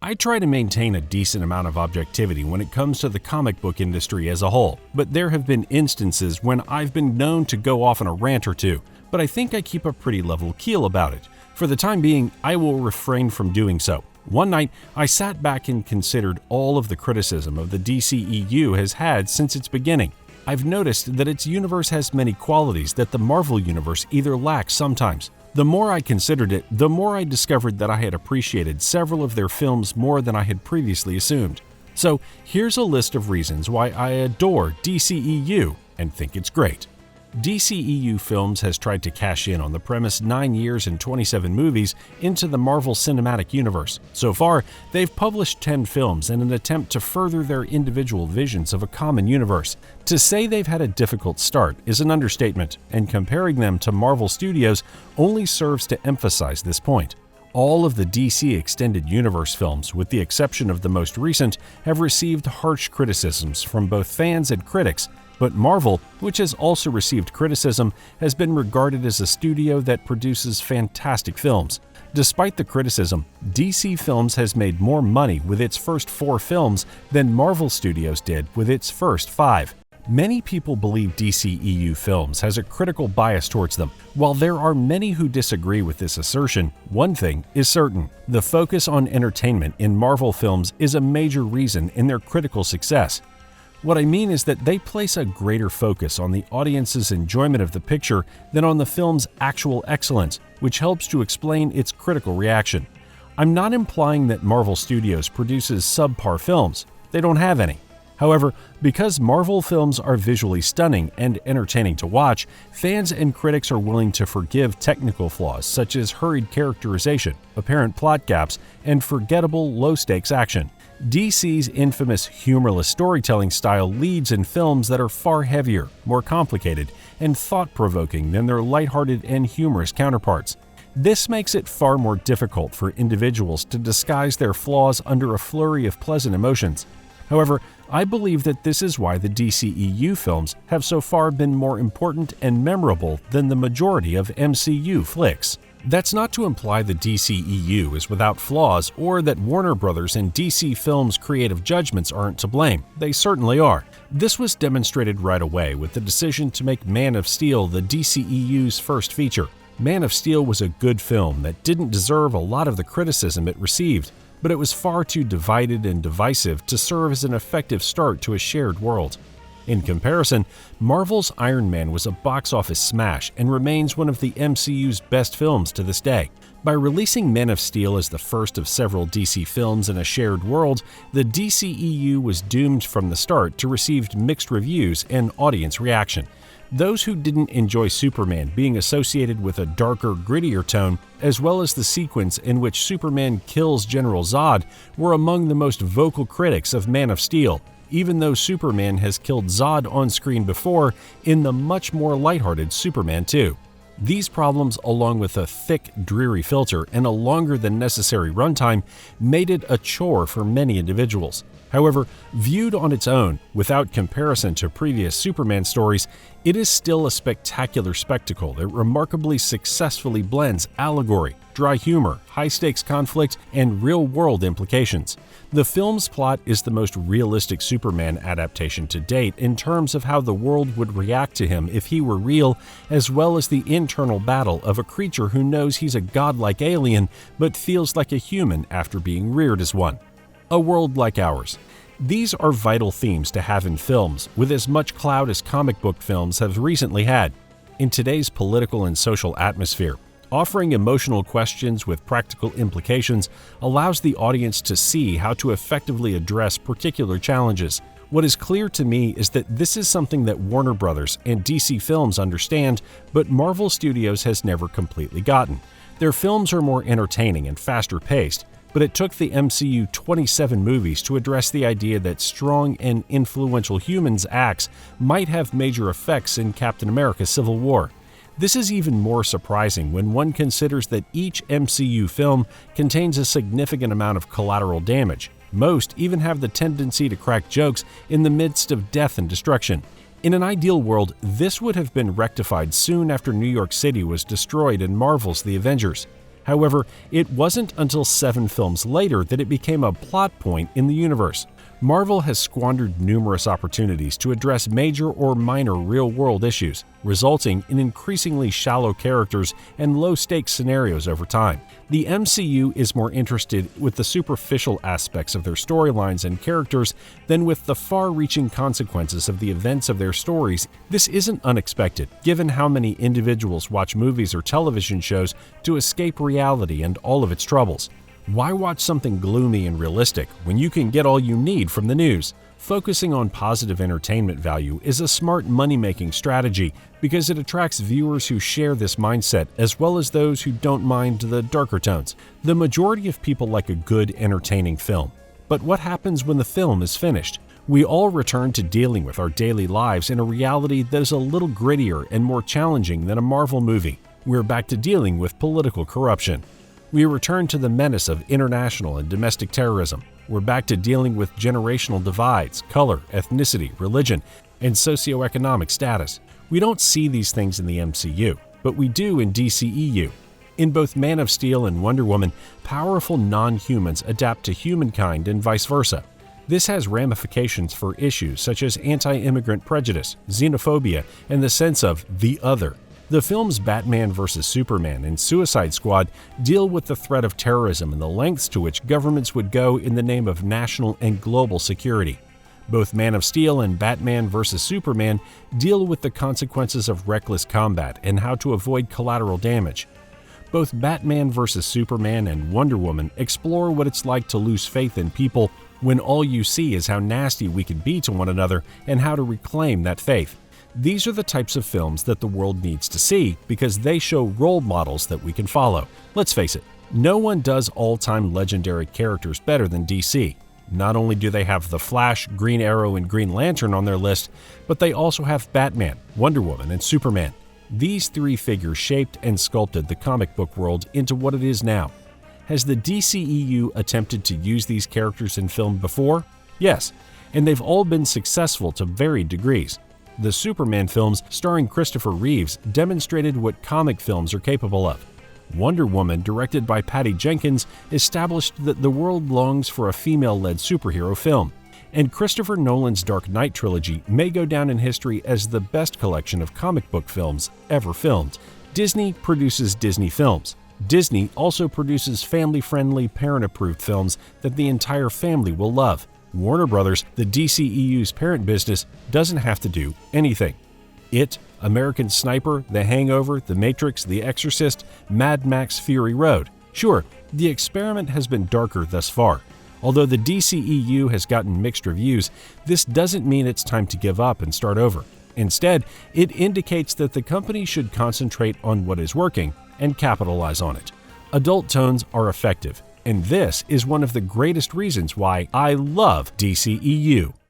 I try to maintain a decent amount of objectivity when it comes to the comic book industry as a whole, but there have been instances when I've been known to go off on a rant or two, but I think I keep a pretty level keel about it. For the time being, I will refrain from doing so. One night, I sat back and considered all of the criticism of the DCEu has had since its beginning. I've noticed that its universe has many qualities that the Marvel universe either lacks sometimes. The more I considered it, the more I discovered that I had appreciated several of their films more than I had previously assumed. So here's a list of reasons why I adore DCEu and think it's great. DCEu Films has tried to cash in on the premise 9 years and 27 movies into the Marvel Cinematic Universe. So far, they've published 10 films in an attempt to further their individual visions of a common universe. To say they've had a difficult start is an understatement, and comparing them to Marvel Studios only serves to emphasize this point. All of the DC Extended Universe films, with the exception of the most recent, have received harsh criticisms from both fans and critics, but Marvel, which has also received criticism, has been regarded as a studio that produces fantastic films. Despite the criticism, DC Films has made more money with its first 4 films than Marvel Studios did with its first 5. Many people believe DCEu Films has a critical bias towards them. While there are many who disagree with this assertion, one thing is certain: the focus on entertainment in Marvel films is a major reason in their critical success. What I mean is that they place a greater focus on the audience's enjoyment of the picture than on the film's actual excellence, which helps to explain its critical reaction. I'm not implying that Marvel Studios produces subpar films. They don't have any. However, because Marvel films are visually stunning and entertaining to watch, fans and critics are willing to forgive technical flaws such as hurried characterization, apparent plot gaps, and forgettable low-stakes action. DC's infamous humorless storytelling style leads in films that are far heavier, more complicated, and thought-provoking than their lighthearted and humorous counterparts. This makes it far more difficult for individuals to disguise their flaws under a flurry of pleasant emotions. However, I believe that this is why the DCEu films have so far been more important and memorable than the majority of MCU flicks. That's not to imply the DCEu is without flaws or that Warner Brothers and DC Films' creative judgments aren't to blame. They certainly are. This was demonstrated right away with the decision to make Man of Steel the DCEu's first feature. Man of Steel was a good film that didn't deserve a lot of the criticism it received, but it was far too divided and divisive to serve as an effective start to a shared world. In comparison, Marvel's Iron Man was a box office smash and remains one of the MCU's best films to this day. By releasing Man of Steel as the first of several DC films in a shared world, the DCEu was doomed from the start to receive mixed reviews and audience reaction. Those who didn't enjoy Superman being associated with a darker, grittier tone, as well as the sequence in which Superman kills General Zod, were among the most vocal critics of Man of Steel, even though Superman has killed Zod on screen before in the much more lighthearted Superman 2. These problems, along with a thick, dreary filter and a longer than necessary runtime, made it a chore for many individuals. However, viewed on its own, without comparison to previous Superman stories, it is still a spectacular spectacle that remarkably successfully blends allegory, dry humor, high-stakes conflict, and real-world implications. The film's plot is the most realistic Superman adaptation to date in terms of how the world would react to him if he were real, as well as the internal battle of a creature who knows he's a godlike alien but feels like a human after being reared as one. A world like ours. These are vital themes to have in films, with as much clout as comic book films have recently had. In today's political and social atmosphere, offering emotional questions with practical implications allows the audience to see how to effectively address particular challenges. What is clear to me is that this is something that Warner Brothers and DC Films understand, but Marvel Studios has never completely gotten. Their films are more entertaining and faster paced, but it took the MCU 27 movies to address the idea that strong and influential humans' acts might have major effects in Captain America: Civil War. This is even more surprising when one considers that each MCU film contains a significant amount of collateral damage. Most even have the tendency to crack jokes in the midst of death and destruction. In an ideal world, this would have been rectified soon after New York City was destroyed in Marvel's The Avengers. However, it wasn't until 7 films later that it became a plot point in the universe. Marvel has squandered numerous opportunities to address major or minor real-world issues, resulting in increasingly shallow characters and low-stakes scenarios over time. The MCU is more interested with the superficial aspects of their storylines and characters than with the far-reaching consequences of the events of their stories. This isn't unexpected, given how many individuals watch movies or television shows to escape reality and all of its troubles. Why watch something gloomy and realistic when you can get all you need from the news? Focusing on positive entertainment value is a smart money-making strategy because it attracts viewers who share this mindset as well as those who don't mind the darker tones. The majority of people like a good, entertaining film. But what happens when the film is finished? We all return to dealing with our daily lives in a reality that is a little grittier and more challenging than a Marvel movie. We're back to dealing with political corruption. We return to the menace of international and domestic terrorism. We're back to dealing with generational divides, color, ethnicity, religion, and socioeconomic status. We don't see these things in the MCU, but we do in DCEu. In both Man of Steel and Wonder Woman, powerful non-humans adapt to humankind and vice versa. This has ramifications for issues such as anti-immigrant prejudice, xenophobia, and the sense of the other. The films Batman vs. Superman and Suicide Squad deal with the threat of terrorism and the lengths to which governments would go in the name of national and global security. Both Man of Steel and Batman vs. Superman deal with the consequences of reckless combat and how to avoid collateral damage. Both Batman vs. Superman and Wonder Woman explore what it's like to lose faith in people when all you see is how nasty we can be to one another and how to reclaim that faith. These are the types of films that the world needs to see because they show role models that we can follow. Let's face it, no one does all-time legendary characters better than DC. Not only do they have The Flash, Green Arrow, and Green Lantern on their list, but they also have Batman, Wonder Woman, and Superman. These 3 figures shaped and sculpted the comic book world into what it is now. Has the DCEu attempted to use these characters in film before? Yes, and they've all been successful to varied degrees. The Superman films starring Christopher Reeves demonstrated what comic films are capable of. Wonder Woman, directed by Patty Jenkins, established that the world longs for a female-led superhero film. And Christopher Nolan's Dark Knight trilogy may go down in history as the best collection of comic book films ever filmed. Disney produces Disney films. Disney also produces family-friendly, parent-approved films that the entire family will love. Warner Brothers, the DCEu's parent business, doesn't have to do anything. It, American Sniper, The Hangover, The Matrix, The Exorcist, Mad Max Fury Road. Sure, the experiment has been darker thus far. Although the DCEu has gotten mixed reviews, this doesn't mean it's time to give up and start over. Instead, it indicates that the company should concentrate on what is working and capitalize on it. Adult tones are effective. And this is one of the greatest reasons why I love DCEu.